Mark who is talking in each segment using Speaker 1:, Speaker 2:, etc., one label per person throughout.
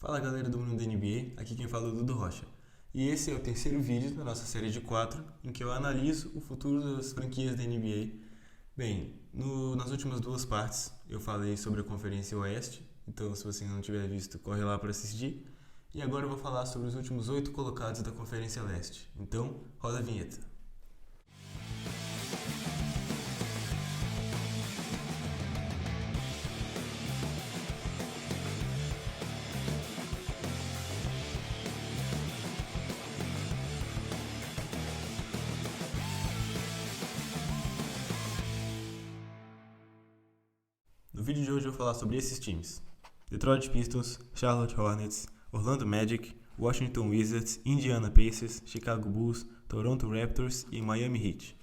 Speaker 1: Fala galera do mundo da NBA, aqui quem fala é o Dudu Rocha. E esse é o terceiro vídeo da nossa série de 4, em que eu analiso o futuro das franquias da NBA. Bem, nas últimas duas partes eu falei sobre a Conferência Oeste, então se você não tiver visto, corre lá para assistir. E agora eu vou falar sobre os últimos 8 colocados da Conferência Leste. Então, roda a vinheta. No vídeo de hoje eu vou falar sobre esses times: Detroit Pistons, Charlotte Hornets, Orlando Magic, Washington Wizards, Indiana Pacers, Chicago Bulls, Toronto Raptors e Miami Heat.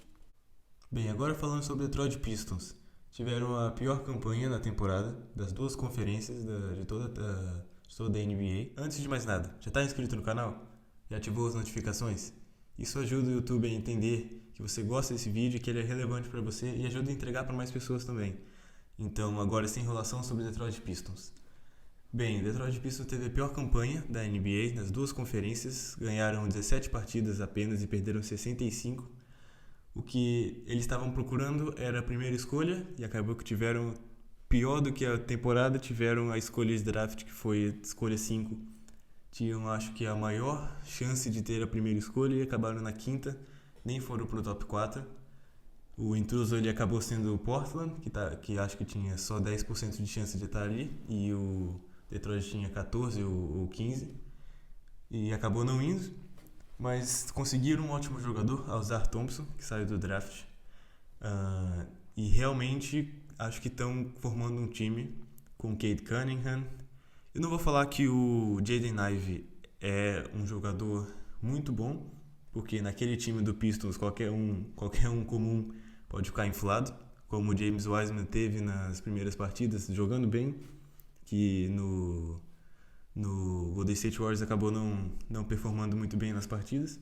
Speaker 1: Bem, agora falando sobre Detroit Pistons. Tiveram a pior campanha na temporada das duas conferências de toda a NBA. Antes de mais nada, já está inscrito no canal? Já ativou as notificações? Isso ajuda o YouTube a entender que você gosta desse vídeo, que ele é relevante para você e ajuda a entregar para mais pessoas também. Então, agora sem enrolação sobre Detroit Pistons. Bem, Detroit Pistons teve a pior campanha da NBA nas duas conferências, ganharam 17 partidas apenas e perderam 65. O que eles estavam procurando era a primeira escolha e acabou que tiveram, pior do que a temporada, tiveram a escolha de draft, que foi a escolha 5. Tinham, acho que, a maior chance de ter a primeira escolha e acabaram na quinta, nem foram para o top 4. O intruso ele acabou sendo o Portland, que acho que tinha só 10% de chance de estar ali, e o Detroit tinha 14 ou 15, e acabou não indo, mas conseguiram um ótimo jogador, Ausar Thompson, que saiu do draft, e realmente acho que estão formando um time com Cade Cunningham. Eu não vou falar que o Jaden Ivey é um jogador muito bom, porque naquele time do Pistons qualquer um comum pode ficar inflado, como o James Wiseman teve nas primeiras partidas, jogando bem, que no Golden State Warriors acabou não performando muito bem nas partidas.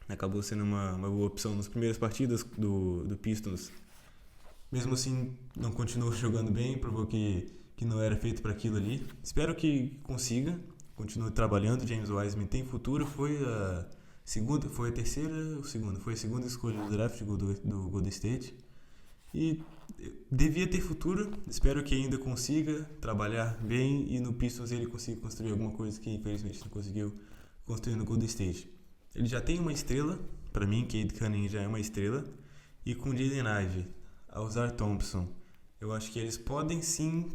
Speaker 1: Acabou sendo uma boa opção nas primeiras partidas do Pistons. Mesmo assim, não continuou jogando bem, provou que não era feito para aquilo ali. Espero que consiga, continue trabalhando. James Wiseman tem futuro, foi a segunda escolha do draft do Golden State e devia ter futuro. Espero que ainda consiga trabalhar bem e no Pistons ele consiga construir alguma coisa que infelizmente não conseguiu construir no Golden State. Ele já tem uma estrela, para mim, Cade Cunningham já é uma estrela, e com Jaden Ivey, Ausar Thompson, eu acho que eles podem sim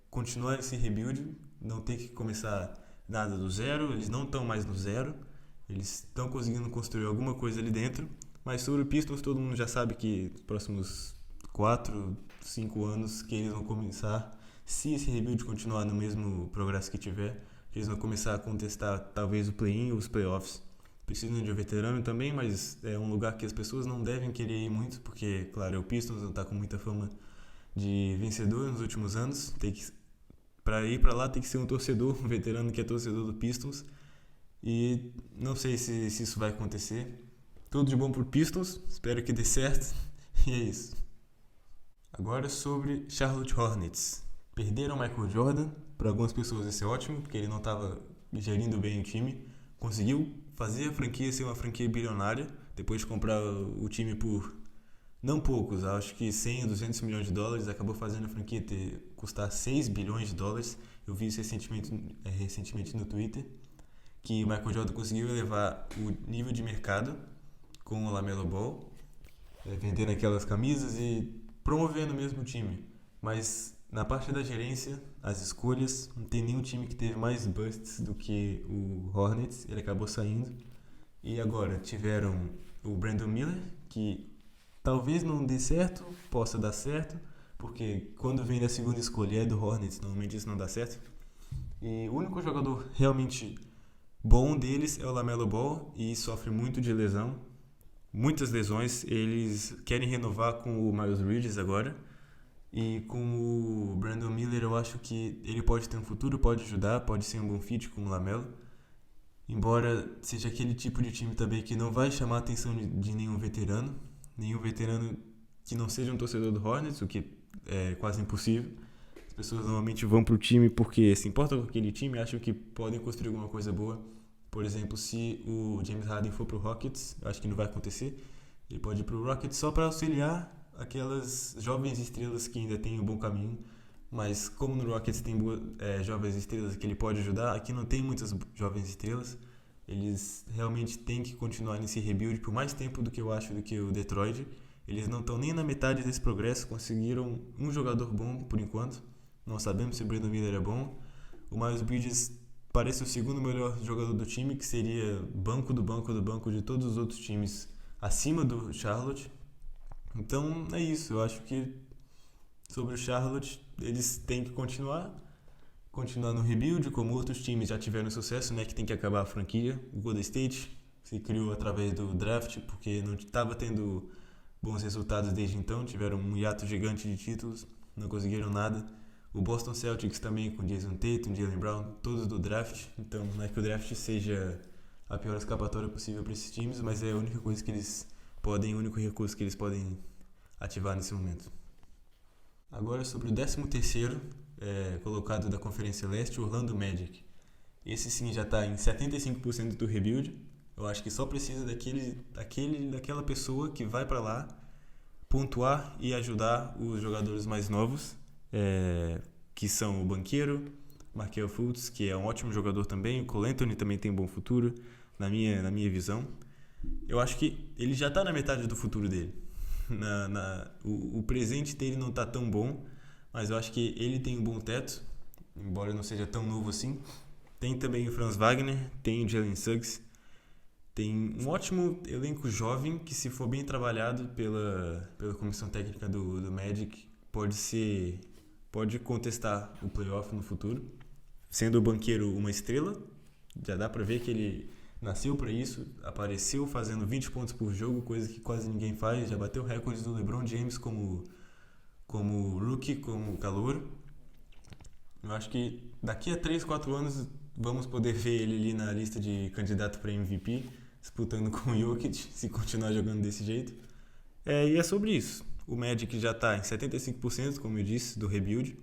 Speaker 1: continuar esse rebuild, não ter que começar nada do zero. Eles não estão mais no zero. Eles estão conseguindo construir alguma coisa ali dentro, mas sobre o Pistons todo mundo já sabe que nos próximos 4, 5 anos que eles vão começar, se esse rebuild continuar no mesmo progresso que tiver, eles vão começar a contestar talvez o play-in ou os playoffs. Precisam de um veterano também, mas é um lugar que as pessoas não devem querer ir muito, porque, claro, o Pistons não está com muita fama de vencedor nos últimos anos. Para ir para lá tem que ser um torcedor, um veterano que é torcedor do Pistons. E não sei se isso vai acontecer. Tudo de bom pro Pistons, espero que dê certo. E é isso. Agora sobre Charlotte Hornets. Perderam Michael Jordan. Para algumas pessoas isso é ótimo, porque ele não estava gerindo bem o time. Conseguiu fazer a franquia ser uma franquia bilionária, depois de comprar o time por não poucos, acho que 100 a 200 milhões de dólares. Acabou fazendo a franquia custar 6 bilhões de dólares. Eu vi isso recentemente no Twitter, que o Michael Jordan conseguiu elevar o nível de mercado com o LaMelo Ball, vendendo aquelas camisas e promovendo mesmo o time. Mas na parte da gerência, as escolhas, não tem nenhum time que teve mais busts do que o Hornets. Ele acabou saindo. E agora tiveram o Brandon Miller, que talvez não dê certo, possa dar certo, porque quando vem da segunda escolha é do Hornets, normalmente isso não dá certo. E o único jogador realmente bom deles é o LaMelo Ball e sofre muito de lesão, muitas lesões. Eles querem renovar com o Miles Bridges agora, e com o Brandon Miller eu acho que ele pode ter um futuro, pode ajudar, pode ser um bom fit com o LaMelo, embora seja aquele tipo de time também que não vai chamar a atenção de nenhum veterano que não seja um torcedor do Hornets, o que é quase impossível. As pessoas normalmente vão pro time porque se importam com aquele time e acham que podem construir alguma coisa boa. Por exemplo, se o James Harden for pro Rockets, eu acho que não vai acontecer, ele pode ir pro Rockets só para auxiliar aquelas jovens estrelas que ainda têm um bom caminho. Mas como no Rockets tem jovens estrelas que ele pode ajudar, aqui não tem muitas jovens estrelas. Eles realmente têm que continuar nesse rebuild por mais tempo do que eu acho do que o Detroit. Eles não estão nem na metade desse progresso, conseguiram um jogador bom por enquanto. Não sabemos se o Brandon Miller é bom. O Miles Bridges parece o segundo melhor jogador do time, que seria banco do banco do banco de todos os outros times acima do Charlotte. Então é isso, eu acho que sobre o Charlotte eles têm que continuar no rebuild, como outros times já tiveram sucesso, né, que tem que acabar a franquia. O Golden State se criou através do draft, porque não estava tendo bons resultados desde então, tiveram um hiato gigante de títulos, não conseguiram nada. O Boston Celtics também, com Jason Tatum, Jaylen Brown, todos do draft. Então não é que o draft seja a pior escapatória possível para esses times, mas é a única coisa que eles podem, o único recurso que eles podem ativar nesse momento. Agora sobre o 13º colocado da Conferência Leste, o Orlando Magic. Esse sim já está em 75% do rebuild. Eu acho que só precisa daquela pessoa que vai para lá pontuar e ajudar os jogadores mais novos, que são o banqueiro, Markelle Fultz, que é um ótimo jogador também, o Cole Anthony também tem um bom futuro, na minha visão. Eu acho que ele já está na metade do futuro dele. O presente dele não está tão bom, mas eu acho que ele tem um bom teto, embora não seja tão novo assim. Tem também o Franz Wagner, tem o Jalen Suggs, tem um ótimo elenco jovem que, se for bem trabalhado pela comissão técnica do Magic, pode contestar o playoff no futuro. Sendo o banqueiro uma estrela, já dá pra ver que ele nasceu para isso, apareceu fazendo 20 pontos por jogo, coisa que quase ninguém faz, já bateu recordes do LeBron James como rookie, como calouro. Eu acho que daqui a 3, 4 anos vamos poder ver ele ali na lista de candidato para MVP, disputando com o Jokic, se continuar jogando desse jeito. E é sobre isso. O Magic já está em 75%, como eu disse, do rebuild.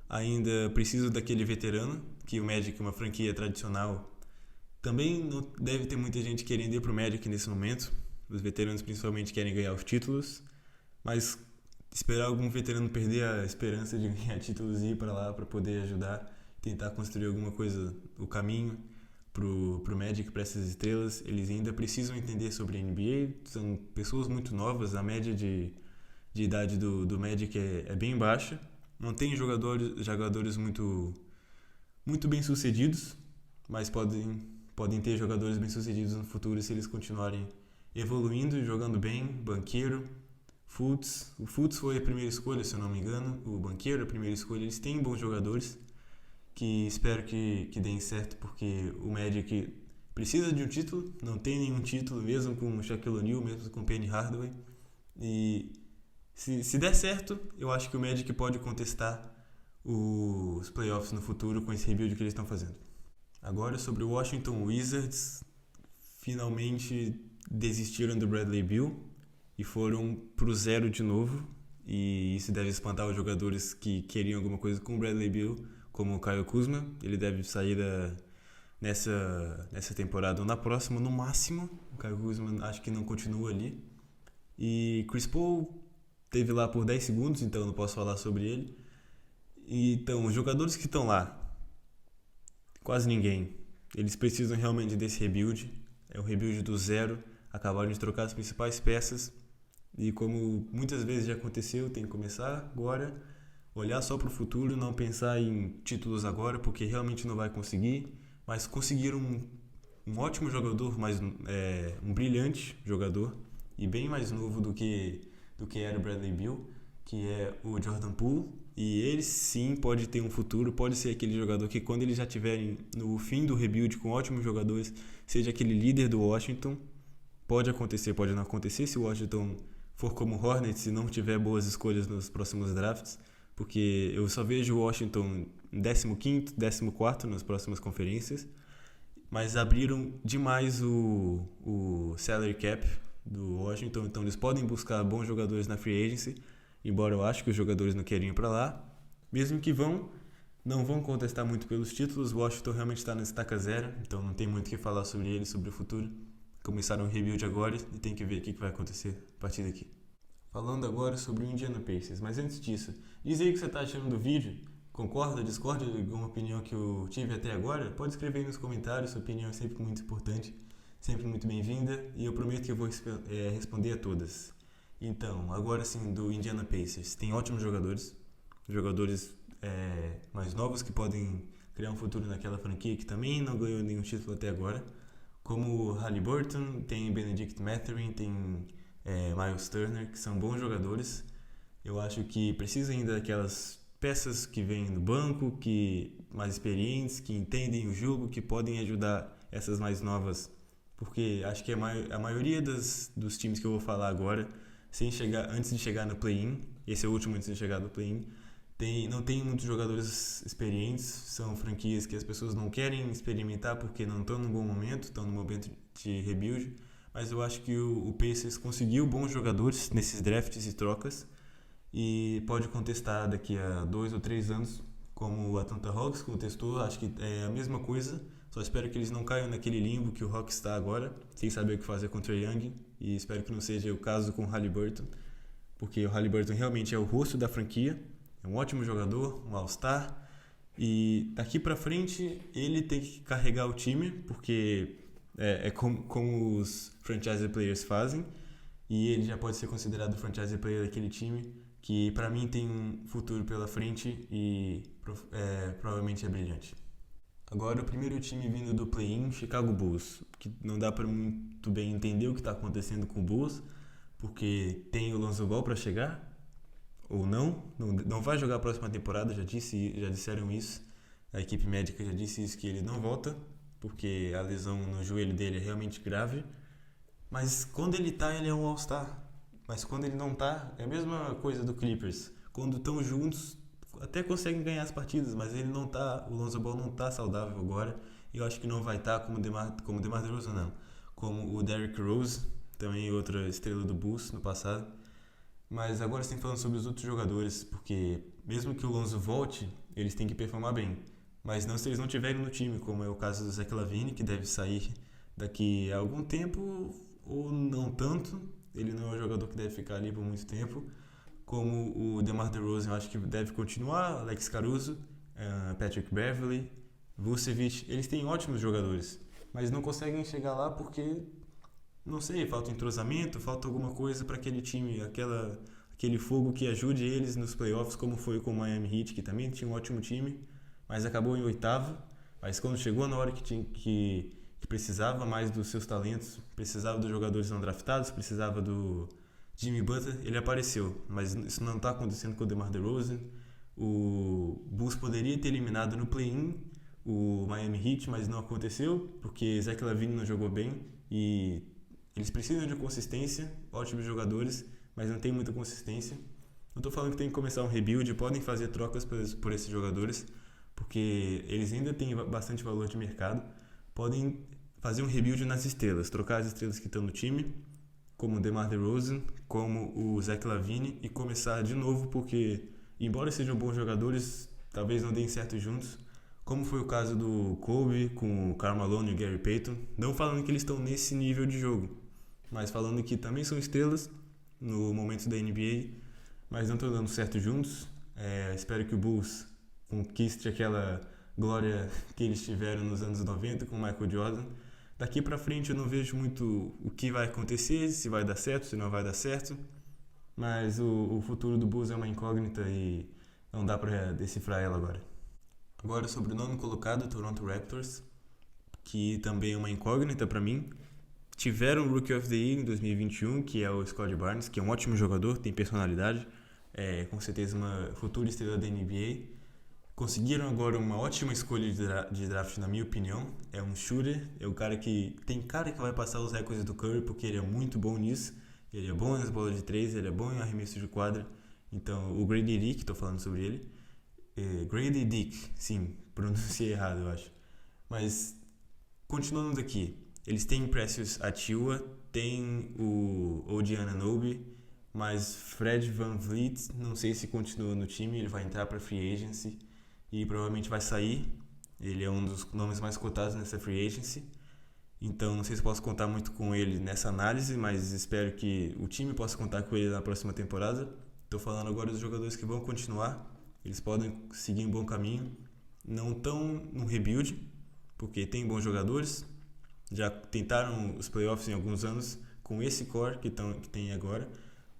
Speaker 1: Ainda preciso daquele veterano, que o Magic é uma franquia tradicional. Também não deve ter muita gente querendo ir pro Magic nesse momento. Os veteranos principalmente querem ganhar os títulos, mas esperar algum veterano perder a esperança de ganhar títulos e ir para lá para poder ajudar, tentar construir alguma coisa, o caminho pro Magic, para essas estrelas. Eles ainda precisam entender sobre a NBA, são pessoas muito novas, a média de idade do Magic é bem baixa, não tem jogadores muito bem sucedidos, mas podem ter jogadores bem sucedidos no futuro se eles continuarem evoluindo, jogando bem. Banqueiro, Fultz. O Fultz foi a primeira escolha, se eu não me engano. O banqueiro, a primeira escolha. Eles têm bons jogadores que espero que deem certo, porque o Magic precisa de um título. Não tem nenhum título, mesmo com o Shaquille O'Neal, mesmo com o Penny Hardaway. E se der certo, eu acho que o Magic pode contestar os playoffs no futuro com esse rebuild que eles estão fazendo. Agora sobre o Washington Wizards, finalmente desistiram do Bradley Beal e foram pro zero de novo, e isso deve espantar os jogadores que queriam alguma coisa com o Bradley Beal, como o Kyle Kuzma. Ele deve sair nessa temporada ou na próxima, no máximo. O Kyle Kuzma acho que não continua ali. E Chris Paul esteve lá por 10 segundos, então não posso falar sobre ele. Então, os jogadores que estão lá, quase ninguém. Eles precisam realmente desse rebuild. É um rebuild do zero. Acabaram de trocar as principais peças. E como muitas vezes já aconteceu, tem que começar agora. Olhar só para o futuro, não pensar em títulos agora, porque realmente não vai conseguir. Mas conseguiram um ótimo jogador, um brilhante jogador. E bem mais novo do que era o Bradley Beal, que é o Jordan Poole. E ele sim pode ter um futuro, pode ser aquele jogador que, quando eles já estiverem no fim do rebuild com ótimos jogadores, seja aquele líder do Washington. Pode acontecer, pode não acontecer se o Washington for como o Hornets e não tiver boas escolhas nos próximos drafts, porque eu só vejo o Washington em 15º, 14º nas próximas conferências, mas abriram demais o salary cap do Washington, então eles podem buscar bons jogadores na free agency, embora eu acho que os jogadores não querem ir para lá. mesmo que não vão contestar muito pelos títulos. O Washington realmente está na estaca zero, então não tem muito o que falar sobre ele, sobre o futuro. Começaram o rebuild agora e tem que ver o que vai acontecer a partir daqui. Falando agora sobre o Indiana Pacers, mas antes disso, diz aí o que você está achando do vídeo. Concorda, discorda de alguma opinião que eu tive até agora? Pode escrever aí nos comentários, sua opinião é sempre muito importante, sempre muito bem-vinda e eu prometo que eu vou responder a todas. Então, agora sim, do Indiana Pacers. Tem ótimos jogadores mais novos que podem criar um futuro naquela franquia que também não ganhou nenhum título até agora, como o Haliburton, tem Benedict Mathurin, tem Miles Turner, que são bons jogadores. Eu acho que precisa ainda daquelas peças que vêm no banco, que mais experientes, que entendem o jogo, que podem ajudar essas mais novas, porque acho que a maioria dos times que eu vou falar agora, antes de chegar no play-in, esse é o último antes de chegar no play-in, não tem muitos jogadores experientes, são franquias que as pessoas não querem experimentar porque não estão num bom momento, estão no momento de rebuild, mas eu acho que o Pacers conseguiu bons jogadores nesses drafts e trocas e pode contestar daqui a 2 ou 3 anos, como o Atlanta Hawks contestou. Acho que é a mesma coisa, só espero que eles não caiam naquele limbo que o Hawks está agora, sem saber o que fazer contra o Young, e espero que não seja o caso com o Haliburton, porque o Haliburton realmente é o rosto da franquia, é um ótimo jogador, um All-Star, e daqui pra frente ele tem que carregar o time, porque é como os franchise players fazem, e ele já pode ser considerado o franchise player daquele time, que pra mim tem um futuro pela frente e provavelmente é brilhante. Agora o primeiro time vindo do play-in, Chicago Bulls, que não dá pra muito bem entender o que está acontecendo com o Bulls, porque tem o Lonzo Ball para chegar, ou não vai jogar a próxima temporada, já disseram isso, a equipe médica já disse isso, que ele não volta, porque a lesão no joelho dele é realmente grave, mas quando ele tá, ele é um All-Star, mas quando ele não tá, é a mesma coisa do Clippers, quando estão juntos, até conseguem ganhar as partidas, mas ele não tá, o Lonzo Ball não tá saudável agora, e eu acho que não vai estar como o DeMar DeRozan, não, como o Derrick Rose, também outra estrela do Bulls no passado. Mas agora sim falando sobre os outros jogadores, porque mesmo que o Lonzo volte, eles têm que performar bem. Mas não se eles não tiverem no time, como é o caso do Zach LaVine, que deve sair daqui a algum tempo, ou não tanto. Ele não é um jogador que deve ficar ali por muito tempo. Como o DeMar DeRozan, eu acho que deve continuar, Alex Caruso, Patrick Beverley, Vucevic. Eles têm ótimos jogadores, mas não conseguem chegar lá porque não sei, falta entrosamento, falta alguma coisa para aquele time, aquele fogo que ajude eles nos playoffs, como foi com o Miami Heat, que também tinha um ótimo time, mas acabou em oitavo. Mas quando chegou na hora que precisava mais dos seus talentos, precisava dos jogadores não draftados, precisava do Jimmy Butler, ele apareceu. Mas isso não está acontecendo com o DeMar DeRozan. O Bulls poderia ter eliminado no play-in o Miami Heat, mas não aconteceu, porque Zach LaVine não jogou bem e eles precisam de consistência, ótimos jogadores, mas não tem muita consistência. Não estou falando que tem que começar um rebuild, podem fazer trocas por esses jogadores, porque eles ainda têm bastante valor de mercado. Podem fazer um rebuild nas estrelas, trocar as estrelas que estão no time, como o DeMar DeRozan, como o Zach LaVine, e começar de novo, porque embora sejam bons jogadores, talvez não deem certo juntos, como foi o caso do Kobe com o Karl Malone e o Gary Payton, não falando que eles estão nesse nível de jogo, mas falando que também são estrelas no momento da NBA, mas não estão dando certo juntos. Espero que o Bulls conquiste aquela glória que eles tiveram nos anos 90 com o Michael Jordan. Daqui pra frente eu não vejo muito o que vai acontecer, se vai dar certo, se não vai dar certo, mas o futuro do Bulls é uma incógnita e não dá pra decifrar ela agora. Agora sobre o nono colocado, Toronto Raptors, que também é uma incógnita pra mim. Tiveram o Rookie of the Year em 2021, que é o Scottie Barnes, que é um ótimo jogador, tem personalidade, com certeza uma futura estrela da NBA. Conseguiram agora uma ótima escolha de draft, na minha opinião. É um shooter, é o cara que vai passar os recordes do Curry, porque ele é muito bom nisso. Ele é bom nas bolas de 3, ele é bom em arremesso de quadra. Então, o Grady Dick, estou falando sobre ele. Grady Dick, sim, pronunciei errado, eu acho. Mas, continuando daqui. Eles têm Precious Achiuwa, tem o OG Anunoby, mas Fred VanVleet, não sei se continua no time, ele vai entrar para Free Agency e provavelmente vai sair. Ele é um dos nomes mais cotados nessa Free Agency, então não sei se posso contar muito com ele nessa análise, mas espero que o time possa contar com ele na próxima temporada. Estou falando agora dos jogadores que vão continuar, eles podem seguir um bom caminho, não estão no rebuild, porque tem bons jogadores, já tentaram os playoffs em alguns anos com esse core que tem agora,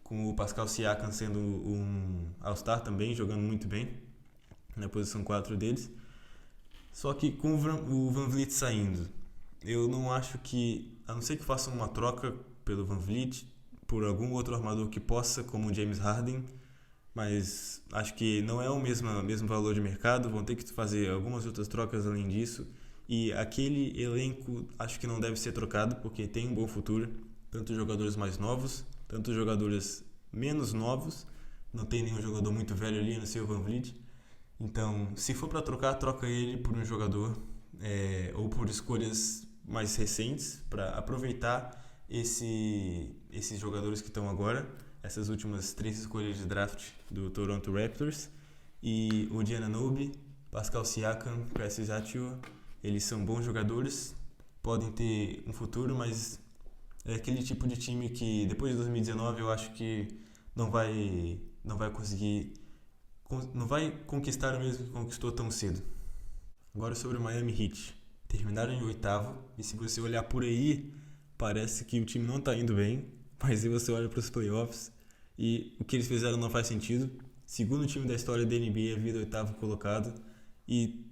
Speaker 1: com o Pascal Siakam sendo um All-Star também, jogando muito bem na posição 4 deles. Só que com o VanVleet saindo, eu não acho que, a não ser que façam uma troca pelo VanVleet por algum outro armador que possa, como o James Harden, mas acho que não é o mesmo valor de mercado, vão ter que fazer algumas outras trocas além disso, e aquele elenco acho que não deve ser trocado, porque tem um bom futuro, tanto jogadores mais novos, tanto jogadores menos novos, não tem nenhum jogador muito velho ali no seu VanVleet, então se for para trocar, troca ele por um jogador ou por escolhas mais recentes, para aproveitar esses jogadores que estão agora, essas últimas 3 escolhas de draft do Toronto Raptors, e o Giannobi, Pascal Siakam, Precious Achiuwa, eles são bons jogadores, podem ter um futuro, mas é aquele tipo de time que depois de 2019 eu acho que não vai conquistar o mesmo que conquistou tão cedo. Agora sobre o Miami Heat. Terminaram em 8º, e se você olhar por aí, parece que o time não está indo bem, mas se você olha para os playoffs e o que eles fizeram não faz sentido. Segundo time da história da NBA, vida 8º colocado, e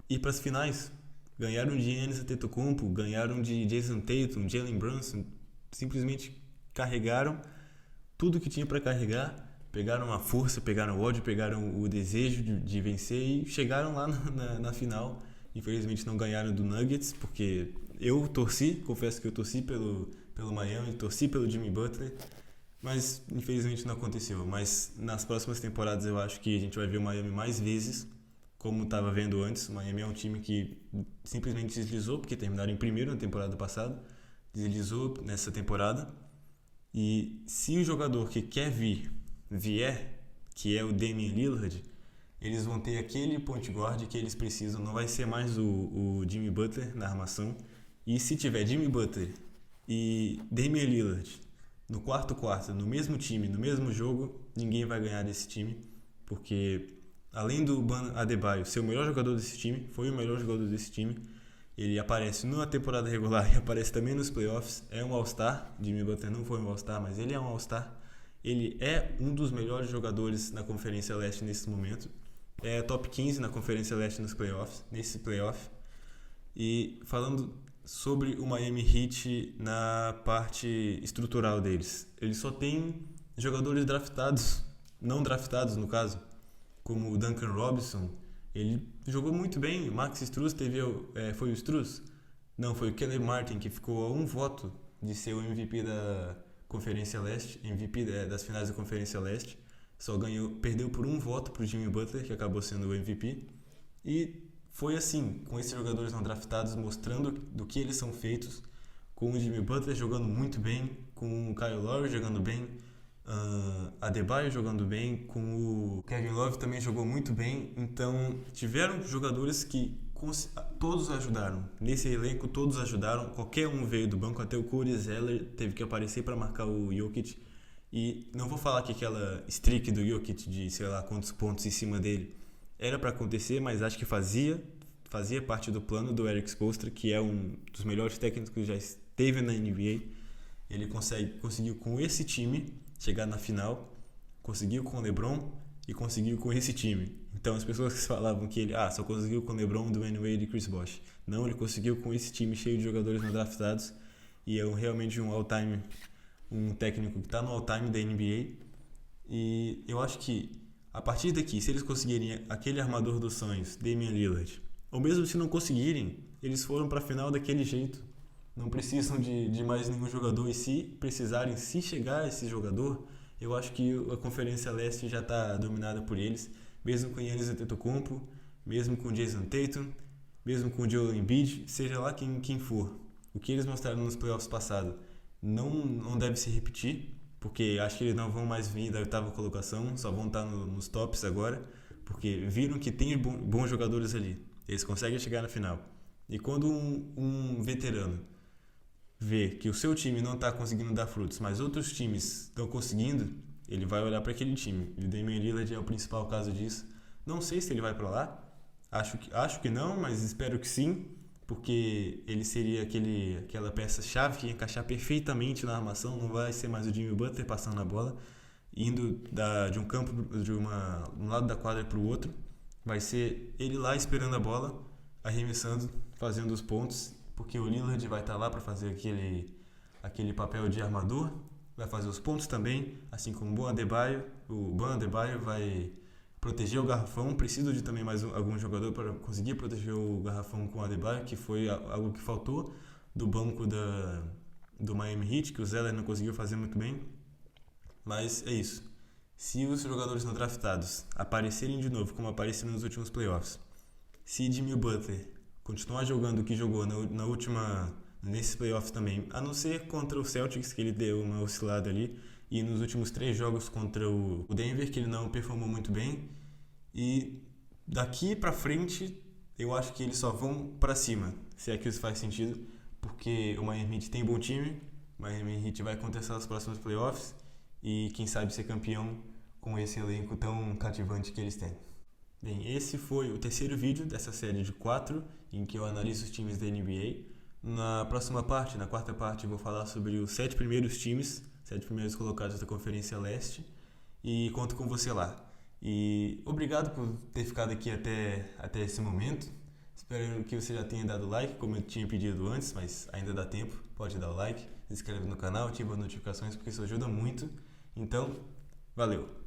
Speaker 1: ir para as finais. Ganharam de Giannis Antetokounmpo, ganharam de Jason Tatum, Jalen Brunson, simplesmente carregaram tudo que tinha para carregar, pegaram a força, pegaram o ódio, pegaram o desejo de vencer e chegaram lá na final. Infelizmente não ganharam do Nuggets, porque eu confesso que eu torci pelo Miami, torci pelo Jimmy Butler, mas infelizmente não aconteceu. Mas nas próximas temporadas eu acho que a gente vai ver o Miami mais vezes, como estava vendo antes. O Miami é um time que simplesmente deslizou, porque terminaram em primeiro na temporada passada, deslizou nessa temporada, e se o jogador que quer vier, que é o Damian Lillard, eles vão ter aquele point guard que eles precisam, não vai ser mais o Jimmy Butler na armação. E se tiver Jimmy Butler e Damian Lillard no quarto, no mesmo time, no mesmo jogo, ninguém vai ganhar desse time, porque além do Bam Adebayo ser o melhor jogador desse time, foi o melhor jogador desse time, ele aparece na temporada regular e aparece também nos playoffs, é um All-Star. Jimmy Butler não foi um All-Star, mas ele é um All-Star. Ele é um dos melhores jogadores na Conferência Leste nesse momento. É top 15 na Conferência Leste nesse playoff. E falando sobre o Miami Heat na parte estrutural deles, eles só tem jogadores draftados, não draftados no caso, como o Duncan Robinson. Ele jogou muito bem. O Max Strus foi o Strus? Não, foi o Caleb Martin, que ficou a um voto de ser o MVP da Conferência Leste, MVP das finais da Conferência Leste. Perdeu por um voto para o Jimmy Butler, que acabou sendo o MVP. E foi assim, com esses jogadores não draftados, mostrando do que eles são feitos, com o Jimmy Butler jogando muito bem, com o Kyle Lowry jogando bem, Adebayo jogando bem, com o Kevin Love também jogou muito bem. Então tiveram jogadores que todos ajudaram. Nesse elenco todos ajudaram, qualquer um veio do banco, até o Cody Zeller teve que aparecer para marcar o Jokic. E não vou falar que aquela streak do Jokic de sei lá quantos pontos em cima dele era para acontecer, mas acho que fazia parte do plano do Erik Spoelstra, que é um dos melhores técnicos que já esteve na NBA. Ele conseguiu com esse time chegar na final, conseguiu com o LeBron e conseguiu com esse time. Então as pessoas que falavam que ele só conseguiu com o LeBron, Dwayne Wade e Chris Bosh. Não, ele conseguiu com esse time cheio de jogadores não draftados, e é realmente um técnico que está no all-time da NBA. E eu acho que a partir daqui, se eles conseguirem aquele armador dos sonhos, Damian Lillard, ou mesmo se não conseguirem, eles foram para a final daquele jeito. Não precisam de mais nenhum jogador, e se chegar esse jogador, eu acho que a Conferência Leste já está dominada por eles, mesmo com Giannis Antetokounmpo, mesmo com Jason Tatum, mesmo com Joel Embiid, seja lá quem for. O que eles mostraram nos playoffs passados não deve se repetir, porque acho que eles não vão mais vir da oitava colocação, só vão estar nos tops agora, porque viram que tem bons jogadores ali, eles conseguem chegar na final. E quando um veterano vê que o seu time não está conseguindo dar frutos, mas outros times estão conseguindo, ele vai olhar para aquele time. E o Damian Lillard é o principal caso disso. Não sei se ele vai para lá, acho que não, mas espero que sim, porque ele seria aquela peça-chave que ia encaixar perfeitamente na armação. Não vai ser mais o Jimmy Butler passando a bola, indo de um campo, um lado da quadra para o outro. Vai ser ele lá esperando a bola, arremessando, fazendo os pontos, porque o Lillard vai estar lá para fazer aquele papel de armador, vai fazer os pontos também, assim como o Bam Adebayo vai proteger o garrafão. Preciso de também mais algum jogador para conseguir proteger o garrafão com o Adebayo, que foi algo que faltou do banco do Miami Heat, que o Zeller não conseguiu fazer muito bem. Mas é isso. Se os jogadores não draftados aparecerem de novo, como apareceram nos últimos playoffs, se Jimmy Butler continuar jogando o que jogou nesses playoffs também, a não ser contra o Celtics, que ele deu uma oscilada ali, e nos últimos 3 jogos contra o Denver, que ele não performou muito bem, e daqui pra frente eu acho que eles só vão pra cima, se é que isso faz sentido, porque o Miami Heat tem bom time, o Miami Heat vai contestar os próximos playoffs e quem sabe ser campeão com esse elenco tão cativante que eles têm. Bem, esse foi o terceiro vídeo dessa série de 4, em que eu analiso os times da NBA. Na próxima parte, na quarta parte, eu vou falar sobre os 7 primeiros times, 7 primeiros colocados da Conferência Leste, e conto com você lá. E obrigado por ter ficado aqui até esse momento. Espero que você já tenha dado like, como eu tinha pedido antes, mas ainda dá tempo. Pode dar o like, se inscreve no canal, ativa as notificações, porque isso ajuda muito. Então, valeu!